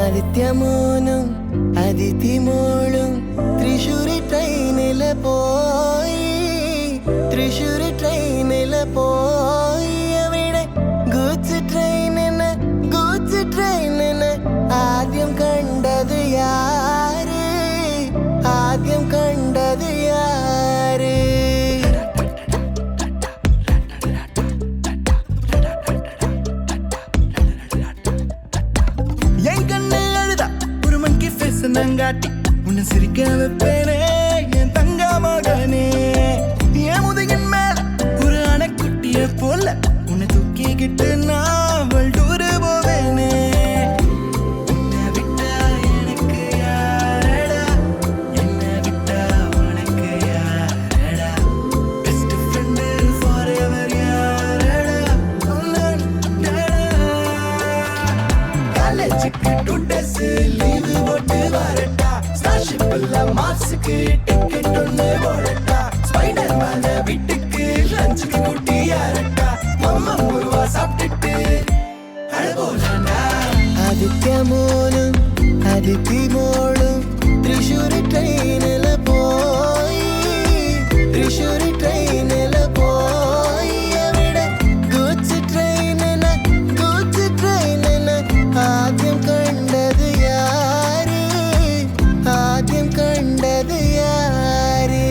ആദിത്യമോനും അതിഥിമോളും തൃശ്ശൂരി ട്രെയിനില് പോയി തൃശ്ശൂരി ട്രെയിനില് പോയി അവിടെ ഗൂഡ്സ് ട്രെയിനിന് ആദ്യം കണ്ടത് യാര് ആദ്യം കണ്ടത് യാര് என் கண்ணு அழுதா ஒரு மங்கி ஃபேஸ் நங்காட்டி உன்னை சிரிக்க வைப்பேனே என் தங்க மகனே என் முதுகின் மேல ஒரு அணைக்குட்டிய போல உன்னை தூக்கிக்கிட்டு நான் வல்டூரு போவேனே உன்னை விட்டா எனக்கு யாரடா என்னை விட்டா உனக்கு யாரடா பெஸ்ட் ஃப்ரெண்டு ஃபார் எவர் யாரடா காலேஜுக்கு 2 days லீவு போட்டு வரட்டா ஸ்டார்ஷிப்ல மார்ஸுக்கு டிக்கெட் ஒன்று போடட்டா ஸ்பைடர் மேன வீட்டுக்கு லஞ்சுக்கு கூட்டி யாரட்டா மம்மா முருவா சாப்பிட்டுட்டு அழகோலண்டா ആദിത്യമോനും അതിഥിമോളും തൃശ്ശൂരി ട്രെയിനില് പോയി തൃശ്ശൂരി ട്രെയിനില് പോയി അവിടെ ഗൂഡ്സ് ട്രെയിനിന് ആദ്യം കണ്ടത് യാര് ആദ്യം കണ്ടത് യാര്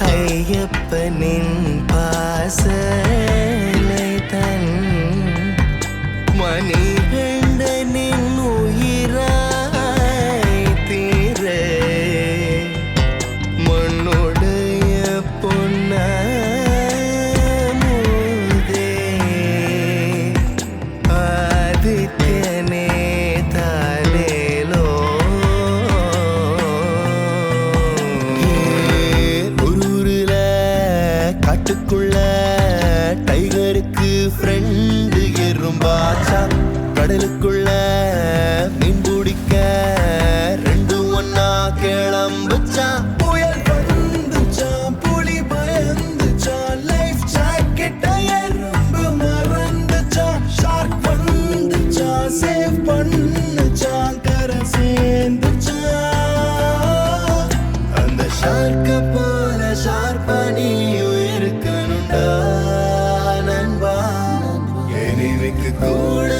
അയ്യപ്പനിൻ പാസലൈ തൻ മണികണ്ഠനിൻ ഉയിരായി തീരെ മണ്ണുടയ പൊന്നമുദേ ആദിത്യനേ താലേലോ காட்டுக்குள்ள டைகருக்கு ஃப்ரெண்டு எறும்பாச்சா கடலுக்குள்ள மீன் பிடிக்க 2 ஒன்னா கிளம்புச்சா புயல் வந்துச்சான் புலி பயந்துச்சான் லைஃப் ஜாக்கெட்ட எறும்பு மறந்துச்சான் ஷார்க் வந்துச்சான் சேவ் பண்ணுச்சான் கரை சேர்ந்துச்சான் அந்த ஷார்க்க போல ஷார்ப்பனியும் இருக்கணும்டா நண்பா எனிமிக்கு கூட